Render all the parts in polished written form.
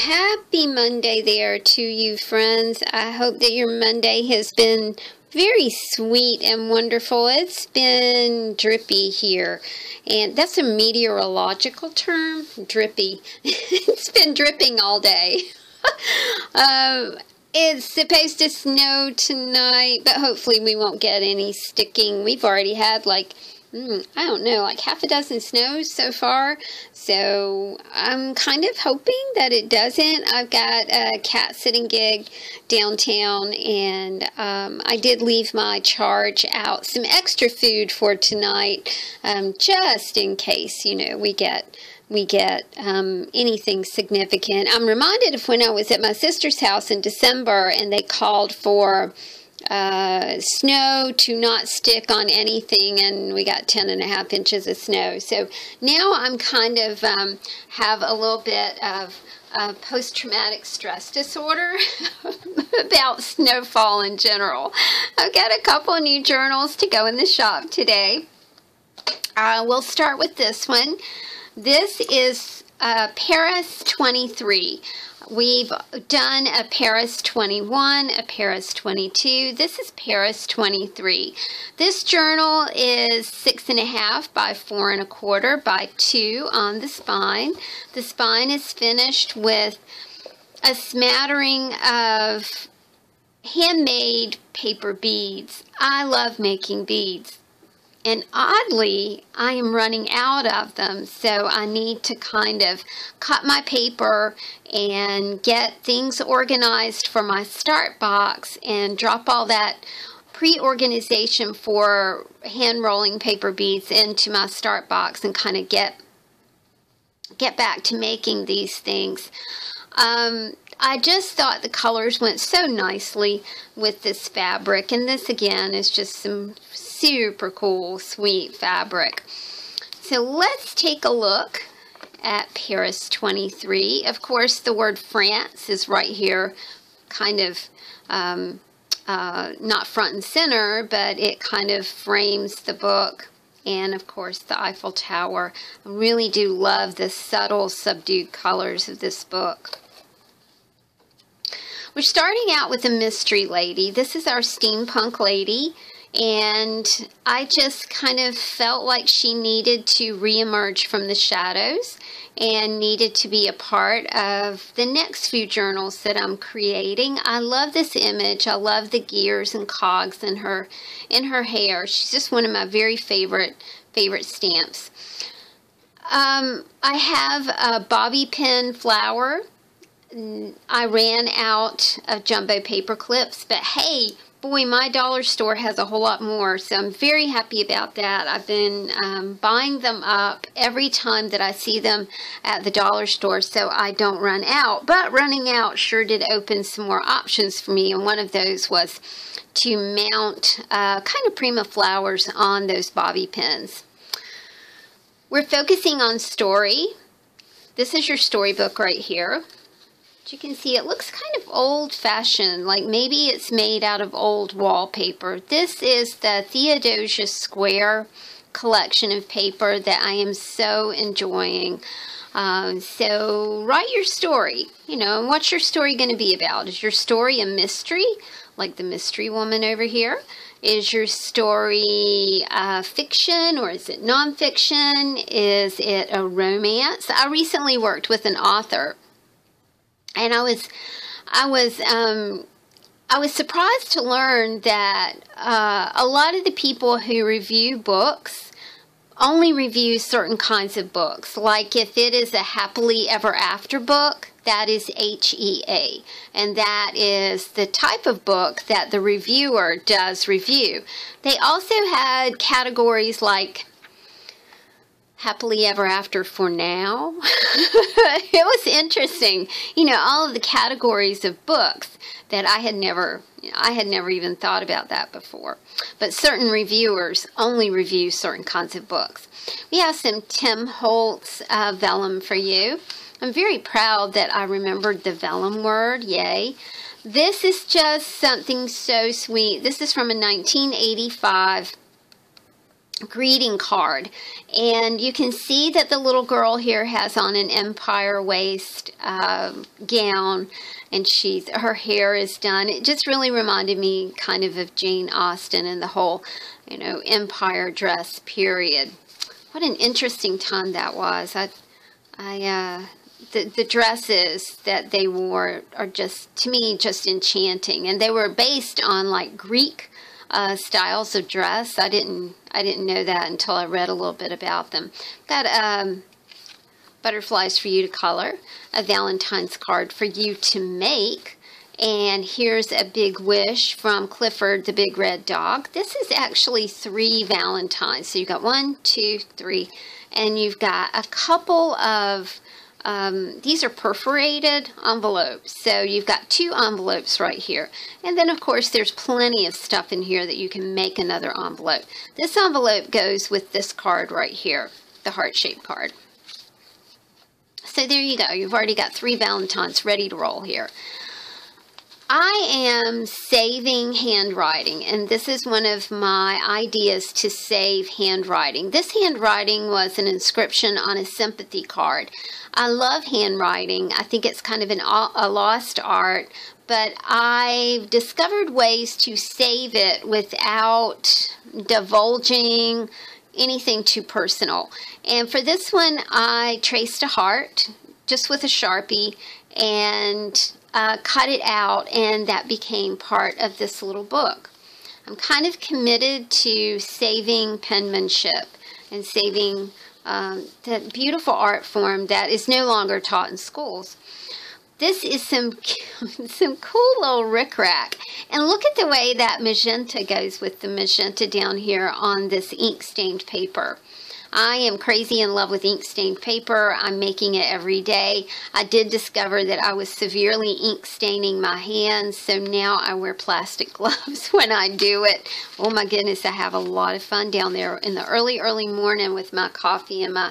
Happy Monday there to you, friends. I hope that your Monday has been very sweet and wonderful. It's been drippy here, and that's a meteorological term, drippy. It's been dripping all day. It's supposed to snow tonight, but hopefully we won't get any sticking. We've already had like I don't know, like half a dozen snows so far, so I'm kind of hoping that it doesn't. I've got a cat sitting gig downtown, and I did leave my charge out some extra food for tonight, just in case, you know, we get anything significant. I'm reminded of when I was at my sister's house in December, and they called for snow to not stick on anything, and we got 10.5 inches of snow. So now I'm kind of have a little bit of post-traumatic stress disorder about snowfall in general. I've got a couple of new journals to go in the shop today. We'll start with this one. This is Paris 23. We've done a Paris 21, a Paris 22. This is Paris 23. This journal is 6.5 by 4.25 by 2 on the spine. The spine is finished with a smattering of handmade paper beads. I love making beads. And oddly, I am running out of them, so I need to kind of cut my paper and get things organized for my start box and drop all that pre-organization for hand rolling paper beads into my start box and kind of get back to making these things. I just thought the colors went so nicely with this fabric, and this again is just some super cool, sweet fabric. So let's take a look at Paris 23. Of course, the word France is right here, kind of not front and center, but it kind of frames the book. And of course, the Eiffel Tower. I really do love the subtle, subdued colors of this book. We're starting out with a mystery lady. This is our steampunk lady, and I just kind of felt like she needed to reemerge from the shadows and needed to be a part of the next few journals that I'm creating. I love this image. I love the gears and cogs in her hair. She's just one of my very favorite stamps. I have a bobby pin flower. I ran out of jumbo paper clips, but hey, boy, my dollar store has a whole lot more, so I'm very happy about that. I've been buying them up every time that I see them at the dollar store so I don't run out. But running out sure did open some more options for me, and one of those was to mount kind of prima flowers on those bobby pins. We're focusing on story. This is your storybook right here. You can see it looks kind of old-fashioned, like maybe it's made out of old wallpaper. This is the Theodosia Square collection of paper that I am so enjoying. So write your story, you know, and what's your story going to be about? Is your story a mystery, like the mystery woman over here? Is your story fiction, or is it nonfiction? Is it a romance? I recently worked with an author, and I was surprised to learn that a lot of the people who review books only review certain kinds of books. Like if it is a happily ever after book, that is HEA, and that is the type of book that the reviewer does review. They also had categories like happily ever after for now. It was interesting, you know, all of the categories of books that I had never even thought about that before. But certain reviewers only review certain kinds of books. We have some Tim Holtz vellum for you. I'm very proud that I remembered the vellum word, yay. This is just something so sweet. This is from a 1985 greeting card. And you can see that the little girl here has on an empire waist gown, and her hair is done. It just really reminded me kind of Jane Austen and the whole, you know, empire dress period. What an interesting time that was. The dresses that they wore are just, to me, just enchanting, and they were based on like Greek styles of dress. I didn't know that until I read a little bit about them. Got butterflies for you to color, a Valentine's card for you to make, and here's a big wish from Clifford the Big Red Dog. This is actually 3 Valentines. So you've got 1, 2, 3, and you've got a couple of these are perforated envelopes, so you've got 2 envelopes right here, and then of course there's plenty of stuff in here that you can make another envelope. This envelope goes with this card right here, the heart-shaped card. So there you go, you've already got 3 Valentines ready to roll here. I am saving handwriting, and this is one of my ideas to save handwriting. This handwriting was an inscription on a sympathy card. I love handwriting. I think it's kind of a lost art, but I've discovered ways to save it without divulging anything too personal. And for this one, I traced a heart just with a Sharpie and cut it out, and that became part of this little book. I'm kind of committed to saving penmanship and saving that beautiful art form that is no longer taught in schools. This is some cool little rickrack, and look at the way that magenta goes with the magenta down here on this ink stained paper. I am crazy in love with ink stained paper. I'm making it every day. I did discover that I was severely ink staining my hands, so now I wear plastic gloves when I do it. Oh my goodness, I have a lot of fun down there in the early morning with my coffee and my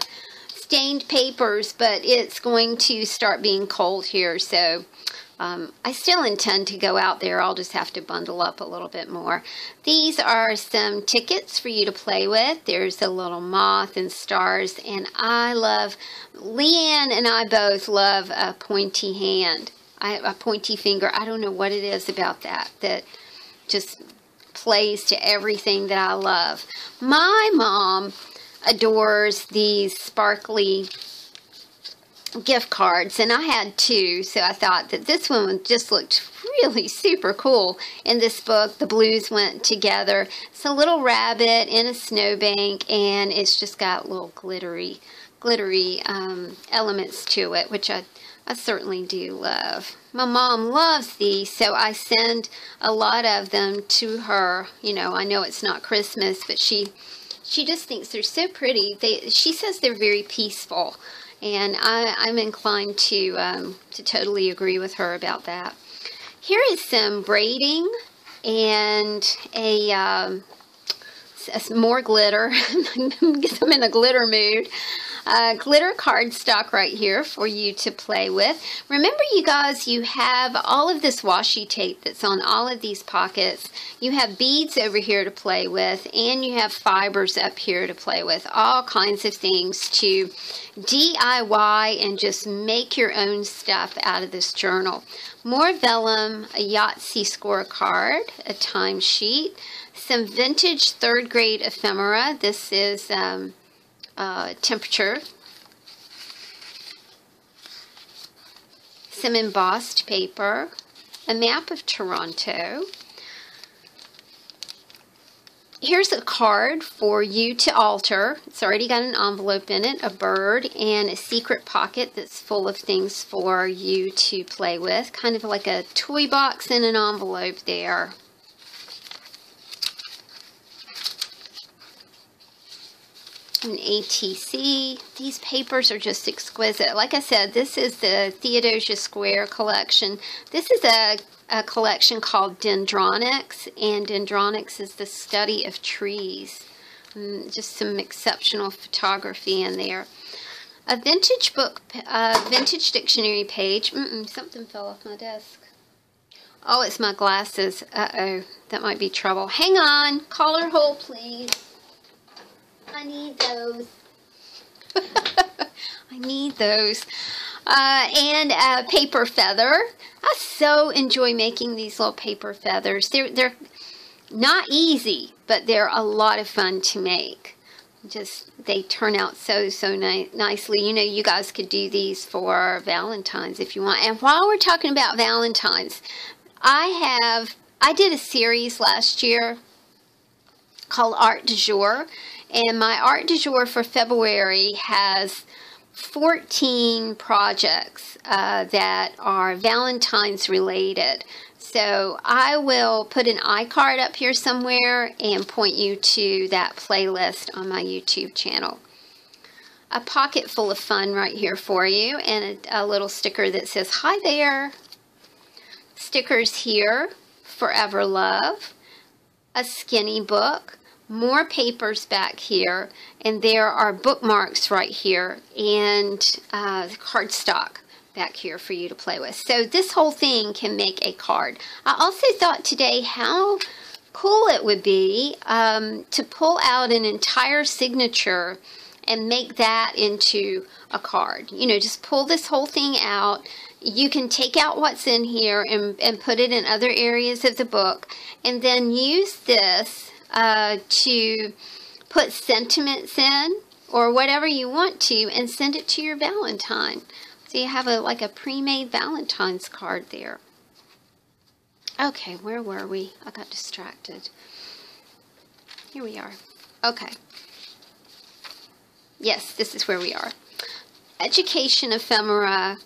stained papers, but it's going to start being cold here, so I still intend to go out there. I'll just have to bundle up a little bit more. These are some tickets for you to play with. There's a little moth and stars, and Leanne and I both love a pointy hand, a pointy finger. I don't know what it is about that just plays to everything that I love. My mom adores these sparkly gift cards, and I had 2, so I thought that this one just looked really super cool in this book. The blues went together. It's a little rabbit in a snowbank, and it's just got little glittery elements to it, which I certainly do love. My mom loves these, so I send a lot of them to her. You know, I know it's not Christmas, but she just thinks they're so pretty. She says they're very peaceful. And I'm inclined to totally agree with her about that. Here is some braiding and more glitter. I'm in a glitter mood. Glitter cardstock right here for you to play with. Remember, you guys, you have all of this washi tape that's on all of these pockets. You have beads over here to play with, and you have fibers up here to play with. All kinds of things to DIY and just make your own stuff out of this journal. More vellum, a Yahtzee score card, a timesheet, some vintage 3rd grade ephemera. This is temperature, some embossed paper, a map of Toronto. Here's a card for you to alter. It's already got an envelope in it, a bird, and a secret pocket that's full of things for you to play with. Kind of like a toy box in an envelope there. An ATC. These papers are just exquisite. Like I said, this is the Theodosia Square collection. This is a collection called Dendronics, and Dendronics is the study of trees. Just some exceptional photography in there. A vintage book, vintage dictionary page. Something fell off my desk. Oh, it's my glasses. Uh-oh, that might be trouble. Hang on. Caller hold, please. I need those. I need those. And a paper feather. I so enjoy making these little paper feathers. They're not easy, but they're a lot of fun to make. Just, they turn out so nicely. You know, you guys could do these for Valentine's if you want. And while we're talking about Valentine's, I did a series last year called Art du Jour, and my Art du Jour for February has 14 projects that are Valentine's related. So I will put an iCard up here somewhere and point you to that playlist on my YouTube channel. A pocket full of fun right here for you, and a little sticker that says, "Hi there." Stickers here, Forever Love, a skinny book, more papers back here, and there are bookmarks right here, and cardstock back here for you to play with. So this whole thing can make a card. I also thought today how cool it would be to pull out an entire signature and make that into a card. You know, just pull this whole thing out. You can take out what's in here and put it in other areas of the book, and then use this to put sentiments in or whatever you want to, and send it to your Valentine. So you have like a pre-made Valentine's card there. Okay, where were we? I got distracted. Here we are. Okay. Yes, this is where we are. Education Ephemera.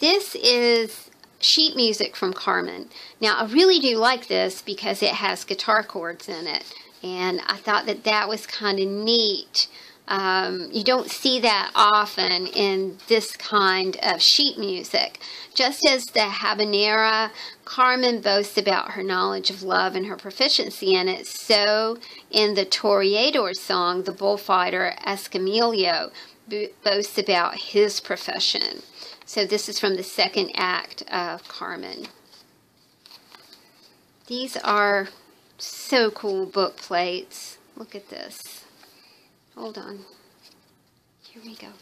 This is sheet music from Carmen. Now, I really do like this because it has guitar chords in it. And I thought that that was kind of neat. You don't see that often in this kind of sheet music. Just as the habanera, Carmen boasts about her knowledge of love and her proficiency in it, so in the Toreador song, the bullfighter Escamillo boasts about his profession. So this is from the second act of Carmen. These are so cool book plates. Look at this. Hold on. Here we go.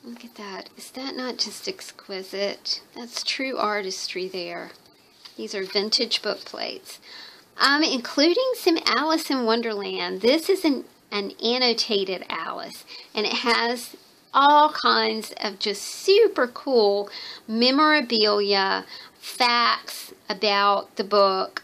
Look at that. Is that not just exquisite? That's true artistry there. These are vintage book plates. I'm including some Alice in Wonderland. This is an annotated Alice, and it has all kinds of just super cool memorabilia, facts about the book.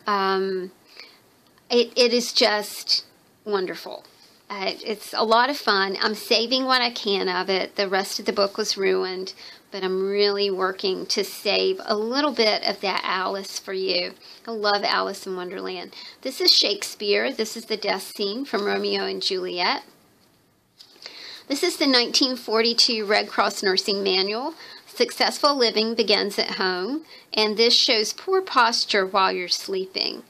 It is just wonderful. It's a lot of fun. I'm saving what I can of it. The rest of the book was ruined, but I'm really working to save a little bit of that Alice for you. I love Alice in Wonderland. This is Shakespeare. This is the death scene from Romeo and Juliet. This is the 1942 Red Cross Nursing Manual. Successful living begins at home, and this shows poor posture while you're sleeping.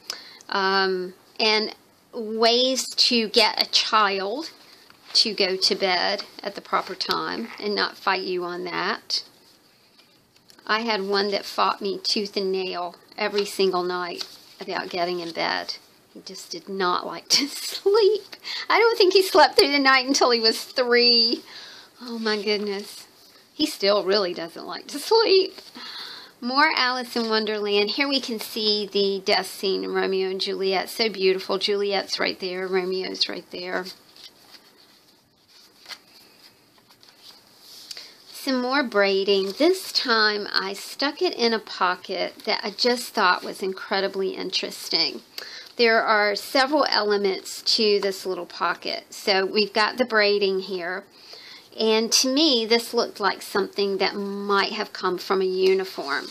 And ways to get a child to go to bed at the proper time and not fight you on that. I had one that fought me tooth and nail every single night about getting in bed. He just did not like to sleep. I don't think he slept through the night until he was 3. Oh my goodness. He still really doesn't like to sleep. More Alice in Wonderland. Here we can see the death scene in Romeo and Juliet. So beautiful. Juliet's right there. Romeo's right there. Some more braiding. This time I stuck it in a pocket that I just thought was incredibly interesting. There are several elements to this little pocket. So we've got the braiding here. And to me, this looked like something that might have come from a uniform.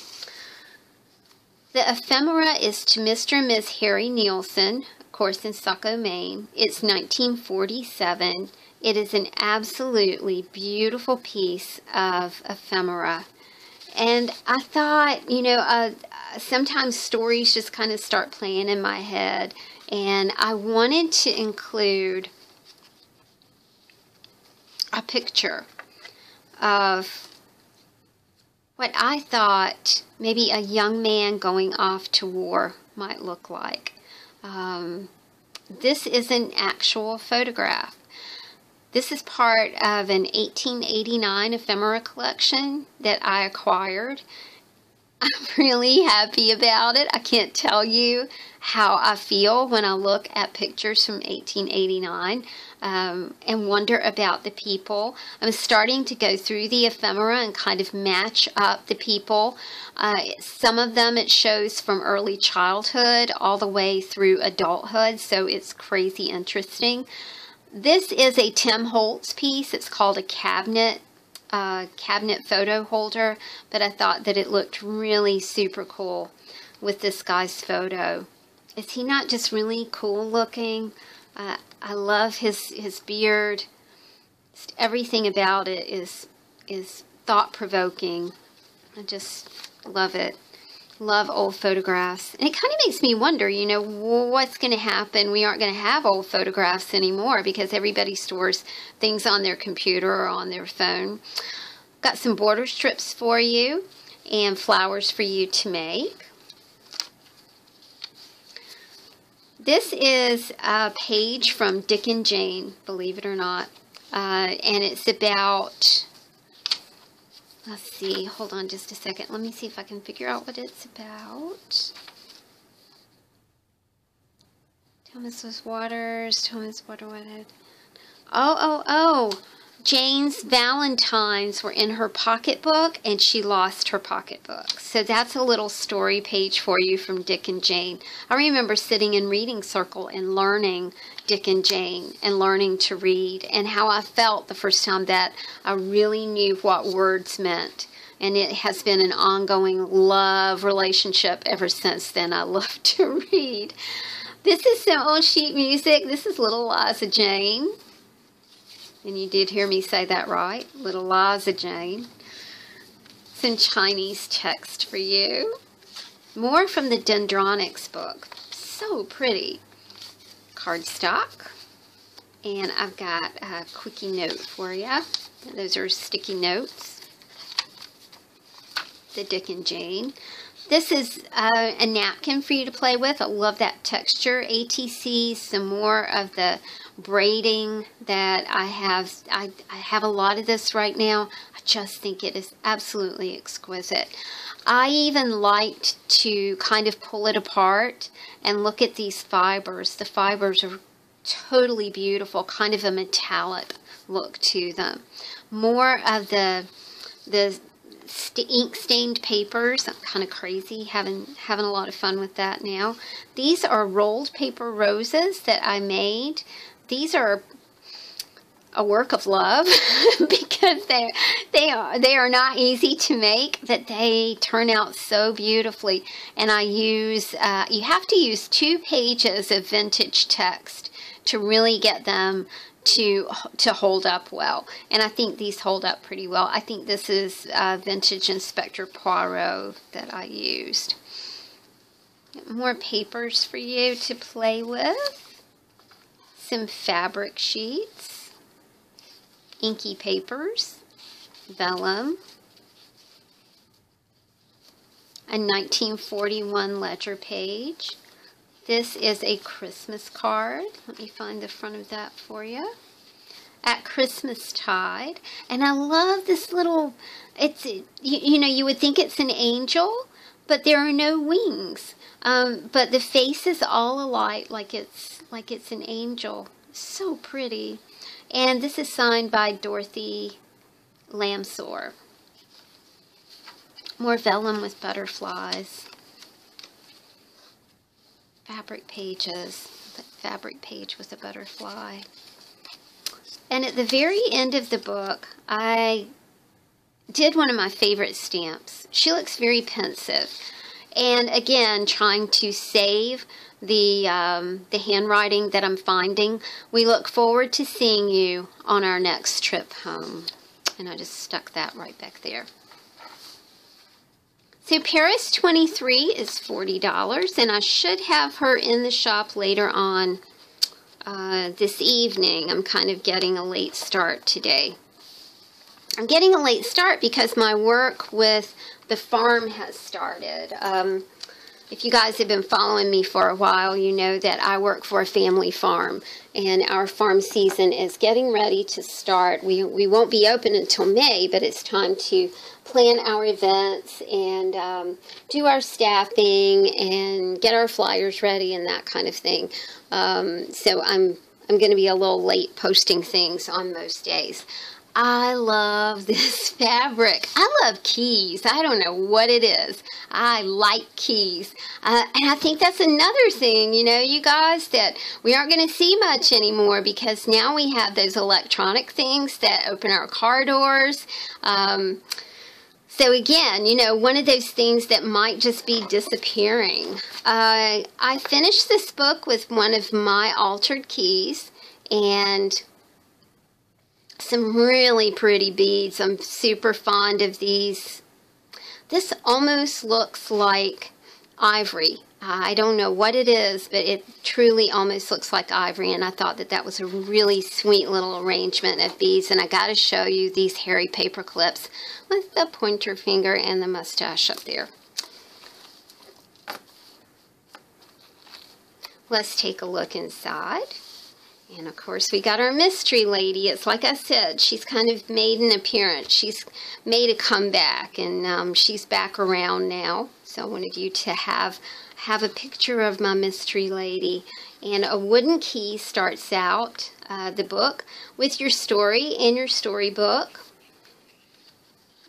The ephemera is to Mr. and Miss Harry Nielsen, of course in Saco, Maine. It's 1947. It is an absolutely beautiful piece of ephemera. And I thought, you know, sometimes stories just kind of start playing in my head. And I wanted to include a picture of what I thought maybe a young man going off to war might look like. This is an actual photograph. This is part of an 1889 ephemera collection that I acquired. I'm really happy about it. I can't tell you how I feel when I look at pictures from 1889 and wonder about the people. I'm starting to go through the ephemera and kind of match up the people. Some of them it shows from early childhood all the way through adulthood, so it's crazy interesting. This is a Tim Holtz piece. It's called a cabinet photo holder, but I thought that it looked really super cool with this guy's photo. Is he not just really cool looking? I love his beard. Just everything about it is thought-provoking. I just love it. Love old photographs. And it kind of makes me wonder, you know, what's going to happen? We aren't going to have old photographs anymore because everybody stores things on their computer or on their phone. Got some border strips for you and flowers for you to make. This is a page from Dick and Jane, believe it or not. And it's about... Let's see, hold on just a second. Let me see if I can figure out what it's about. Thomas Waters, Oh. Jane's Valentines were in her pocketbook and she lost her pocketbook. So that's a little story page for you from Dick and Jane. I remember sitting in reading circle and learning Dick and Jane and learning to read and how I felt the first time that I really knew what words meant. And it has been an ongoing love relationship ever since then. I love to read. This is some old sheet music. This is Little Liza Jane. And you did hear me say that right. Little Liza Jane. Some Chinese text for you. More from the Dendronics book. So pretty. Cardstock. And I've got a quickie note for you. Those are sticky notes. The Dick and Jane. This is a napkin for you to play with. I love that texture. ATC, some more of the braiding that I have. I have a lot of this right now. I just think it is absolutely exquisite. I even liked to kind of pull it apart and look at these fibers. The fibers are totally beautiful, kind of a metallic look to them. More of the ink stained papers. I'm kind of crazy, having a lot of fun with that now. These are rolled paper roses that I made. These are a work of love because they are not easy to make, but they turn out so beautifully. And I use you have to use 2 pages of vintage text to really get them to hold up well, and I think these hold up pretty well. I think this is vintage Inspector Poirot that I used. More papers for you to play with. Some fabric sheets, inky papers, vellum, a 1941 ledger page. This is a Christmas card. Let me find the front of that for you. At Christmastide. And I love this little, it's, you know, you would think it's an angel, but there are no wings. But the face is all alike, like it's an angel. So pretty. And this is signed by Dorothy Lamsor. More vellum with butterflies. Fabric pages, the fabric page with a butterfly. And at the very end of the book, I did one of my favorite stamps. She looks very pensive. And again, trying to save the handwriting that I'm finding. We look forward to seeing you on our next trip home. And I just stuck that right back there. So Paris 23 is $40, and I should have her in the shop later on this evening. I'm kind of getting a late start today. I'm getting a late start because my work with the farm has started. If you guys have been following me for a while, you know that I work for a family farm, and our farm season is getting ready to start. We won't be open until May, but it's time to plan our events and do our staffing and get our flyers ready and that kind of thing. So I'm going to be a little late posting things on most days. I love this fabric. I love keys. I don't know what it is. I like keys. And I think that's another thing, you know, you guys, that we aren't going to see much anymore because now we have those electronic things that open our car doors. So again, you know, one of those things that might just be disappearing. I finished this book with one of my altered keys and some really pretty beads. I'm super fond of these. This almost looks like ivory. I don't know what it is, but it truly almost looks like ivory, and I thought that that was a really sweet little arrangement of beads. And I got to show you these hairy paper clips with the pointer finger and the mustache up there. Let's take a look inside. And of course we got our mystery lady. It's like I said, she's kind of made an appearance. She's made a comeback, and she's back around now. So I wanted you to have a picture of my mystery lady. And a wooden key starts out the book with your story and your storybook.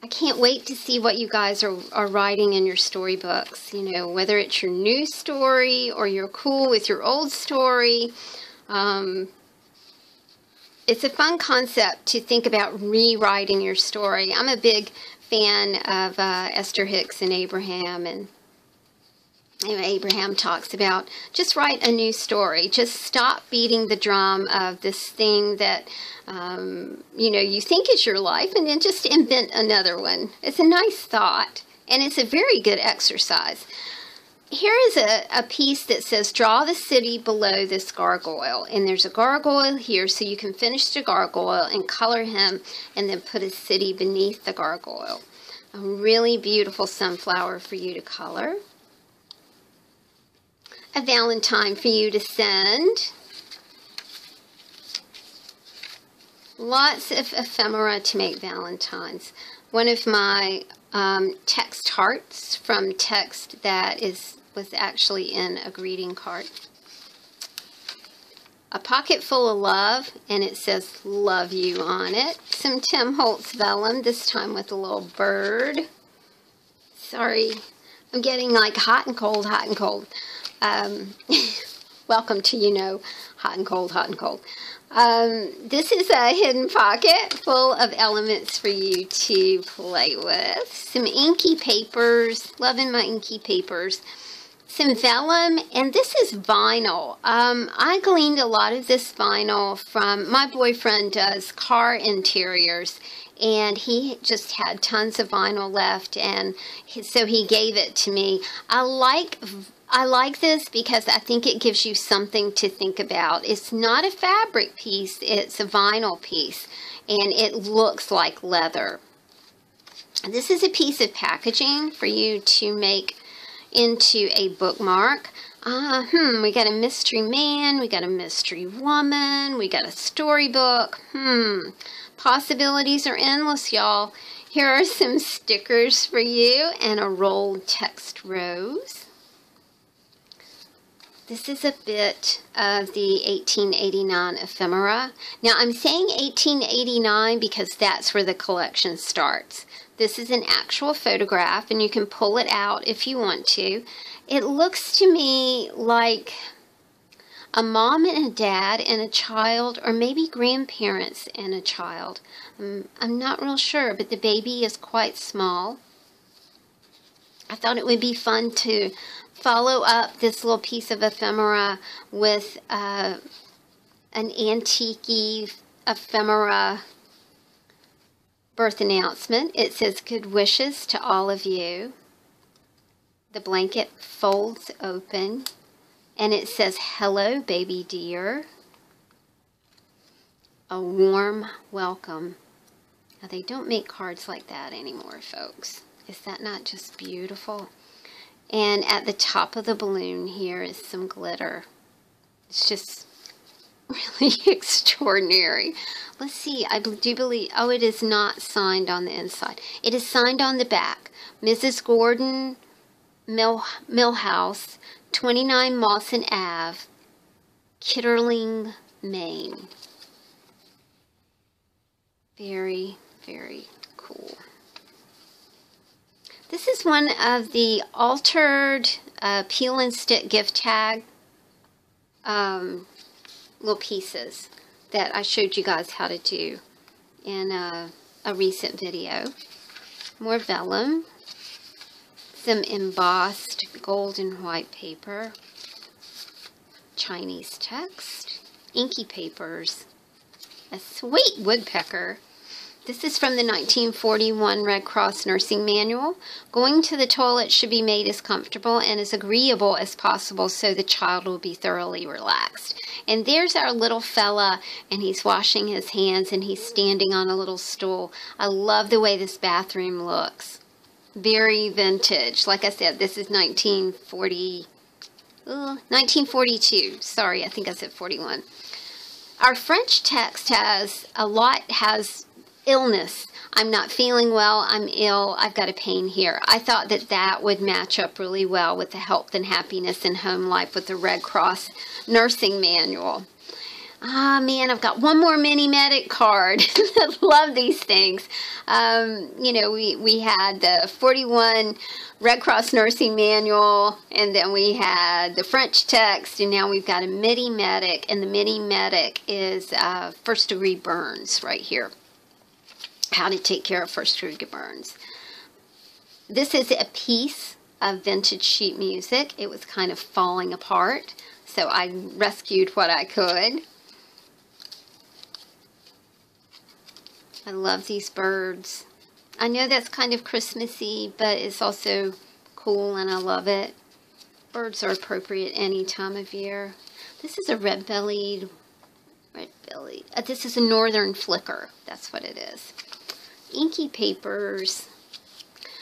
I can't wait to see what you guys are writing in your storybooks. You know, whether it's your new story or you're cool with your old story. It's a fun concept to think about rewriting your story. I'm a big fan of Esther Hicks and Abraham, and Abraham talks about just write a new story. Just stop beating the drum of this thing that you know, you think is your life, and then just invent another one. It's a nice thought, and it's a very good exercise. Here is a piece that says, draw the city below this gargoyle. And there's a gargoyle here, so you can finish the gargoyle and color him and then put a city beneath the gargoyle. A really beautiful sunflower for you to color. A Valentine for you to send. Lots of ephemera to make Valentines. One of my text hearts from text that was actually in a greeting card. A pocket full of love, and it says love you on it. Some Tim Holtz vellum, this time with a little bird. Sorry, I'm getting like hot and cold, hot and cold. Welcome to, you know, hot and cold, hot and cold. This is a hidden pocket full of elements for you to play with. Some inky papers, loving my inky papers. Some vellum, and this is vinyl. I gleaned a lot of this vinyl from, my boyfriend does car interiors, and he just had tons of vinyl left, and so he gave it to me. I like this because I think it gives you something to think about. It's not a fabric piece, it's a vinyl piece, and it looks like leather. This is a piece of packaging for you to make into a bookmark. We got a mystery man, we got a mystery woman, we got a storybook. Possibilities are endless, y'all. Here are some stickers for you and a rolled text rose. This is a bit of the 1889 ephemera. Now, I'm saying 1889 because that's where the collection starts. This is an actual photograph, and you can pull it out if you want to. It looks to me like a mom and a dad and a child, or maybe grandparents and a child. I'm not real sure, but the baby is quite small. I thought it would be fun to follow up this little piece of ephemera with an antique ephemera birth announcement. It says, good wishes to all of you. The blanket folds open, and it says, hello, baby dear. A warm welcome. Now, they don't make cards like that anymore, folks. Is that not just beautiful? And at the top of the balloon here is some glitter. It's just really extraordinary. Let's see, I do believe, oh, it is not signed on the inside. It is signed on the back. Mrs. Gordon Millhouse, 29 Mawson Ave, Kitterling, Maine. Very, very cool. This is one of the altered peel and stick gift tag little pieces that I showed you guys how to do in a recent video. More vellum, some embossed gold and white paper, Chinese text, inky papers, a sweet woodpecker. This is from the 1941 Red Cross Nursing Manual. Going to the toilet should be made as comfortable and as agreeable as possible so the child will be thoroughly relaxed. And there's our little fella, and he's washing his hands, and he's standing on a little stool. I love the way this bathroom looks. Very vintage. Like I said, this is 1942. Sorry, I think I said 41. Our French text has illness. I'm not feeling well. I'm ill. I've got a pain here. I thought that that would match up really well with the health and happiness and home life with the Red Cross Nursing Manual. Ah, man, I've got one more mini medic card. I love these things. You know, we had the 41 Red Cross Nursing Manual, and then we had the French text, and now we've got a mini medic, and the mini medic is first degree burns right here. How to take care of first degree burns. This is a piece of vintage sheet music. It was kind of falling apart, so I rescued what I could. I love these birds. I know that's kind of Christmassy, but it's also cool and I love it. Birds are appropriate any time of year. This is a red-bellied, this is a northern flicker. That's what it is. Inky papers.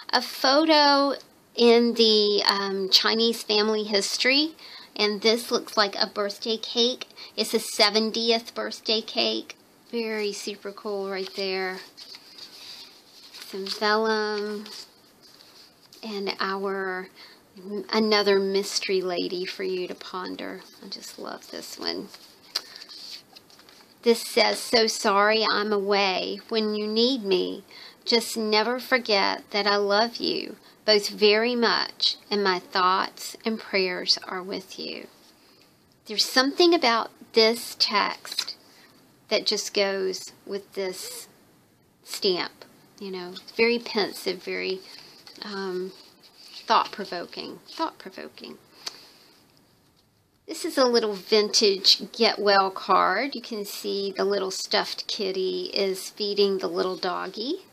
A photo in the Chinese family history, and this looks like a birthday cake. It's a 70th birthday cake. Very super cool right there. Some vellum, and another mystery lady for you to ponder. I just love this one. This says, "So sorry I'm away. When you need me, just never forget that I love you both very much, and my thoughts and prayers are with you." There's something about this text that just goes with this stamp. You know, it's very pensive, very thought-provoking. This is a little vintage get well card. You can see the little stuffed kitty is feeding the little doggy.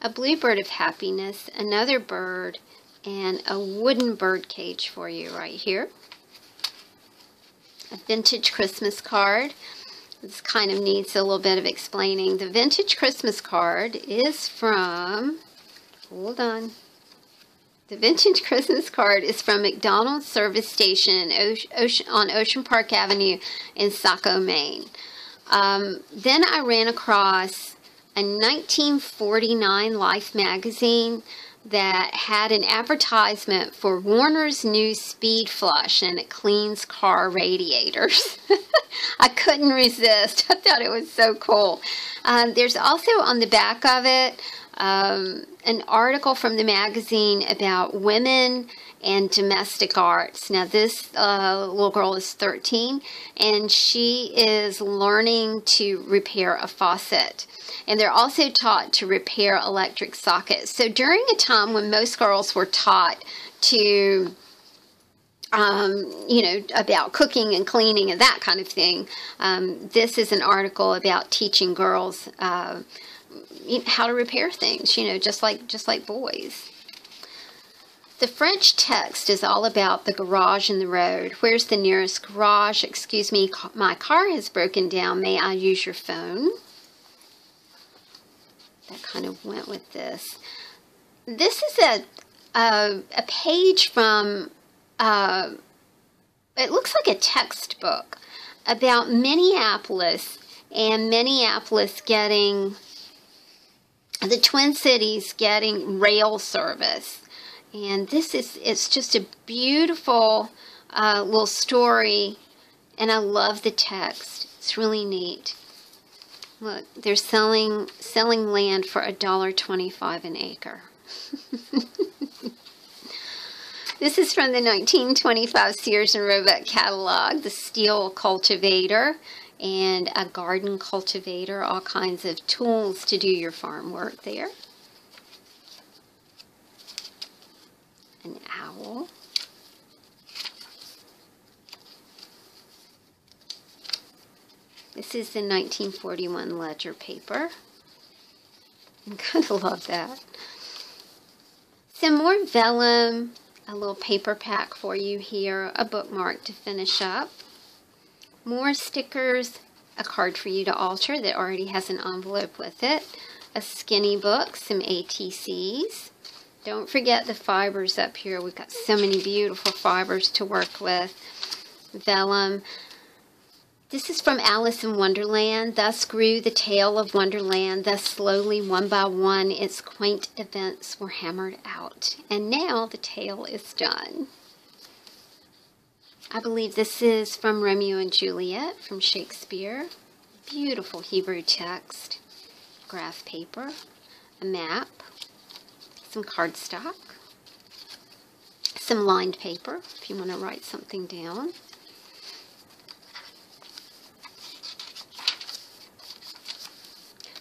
A bluebird of happiness, another bird, and a wooden bird cage for you right here. A vintage Christmas card. This kind of needs a little bit of explaining. The vintage Christmas card is from, hold on. The vintage Christmas card is from McDonald's Service Station on Ocean Park Avenue in Saco, Maine. Then I ran across a 1949 Life magazine that had an advertisement for Warner's new Speed Flush, and it cleans car radiators. I couldn't resist. I thought it was so cool. There's also on the back of it an article from the magazine about women and domestic arts. Now this little girl is 13, and she is learning to repair a faucet. And they're also taught to repair electric sockets. So during a time when most girls were taught to, you know, about cooking and cleaning and that kind of thing, this is an article about teaching girls how to repair things, you know, just like boys. The French text is all about the garage and the road. Where's the nearest garage? Excuse me, my car has broken down. May I use your phone? that kind of went with this. This is a page from, it looks like a textbook about Minneapolis, and Minneapolis getting, the Twin Cities getting rail service. And this is, it's just a beautiful little story, and I love the text. It's really neat. Look, they're selling land for $1.25 an acre. This is from the 1925 Sears and Roebuck catalog, the steel cultivator and a garden cultivator, all kinds of tools to do your farm work there. An owl. This is the 1941 ledger paper. I kind of love that. Some more vellum, a little paper pack for you here, a bookmark to finish up. More stickers, a card for you to alter that already has an envelope with it, a skinny book, some ATCs. Don't forget the fibers up here. We've got so many beautiful fibers to work with. Vellum. This is from Alice in Wonderland. Thus grew the tale of Wonderland. Thus slowly, one by one, its quaint events were hammered out. And now the tale is done. I believe this is from Romeo and Juliet, from Shakespeare. Beautiful Hebrew text. Graph paper. A map. Some cardstock. Some lined paper, if you want to write something down.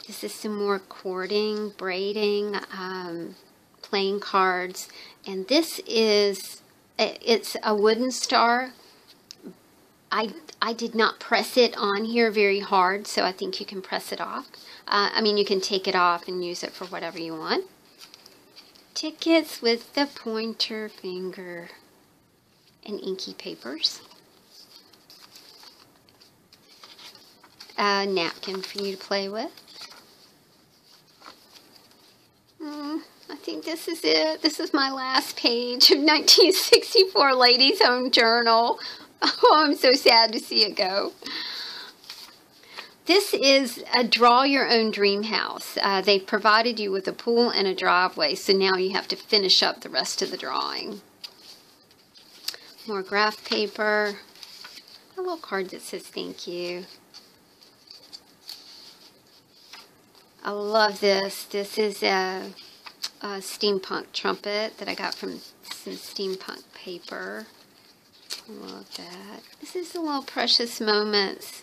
This is some more cording, braiding, playing cards. And this is, it's a wooden star. I did not press it on here very hard, so I think you can press it off. I mean, you can take it off and use it for whatever you want. Tickets with the pointer finger and inky papers. A napkin for you to play with. I think this is it. This is my last page of 1964 Ladies' Home Journal. Oh, I'm so sad to see it go. This is a draw your own dream house. They've provided you with a pool and a driveway, so now you have to finish up the rest of the drawing. More graph paper. A little card that says thank you. I love this. This is a steampunk trumpet that I got from some steampunk paper. I love that. This is a little Precious Moments.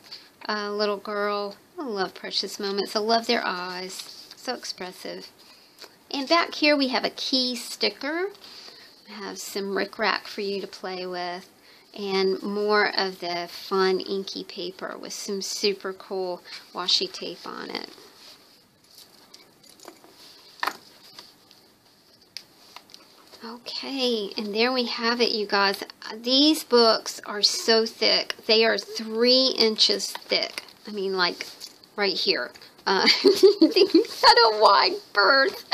Little girl. I love Precious Moments. I love their eyes. So expressive. And back here we have a key sticker. I have some rickrack for you to play with. And more of the fun inky paper with some super cool washi tape on it. Okay, and there we have it, you guys. These books are so thick. They are 3 inches thick. I mean, like, right here. They've got a wide berth.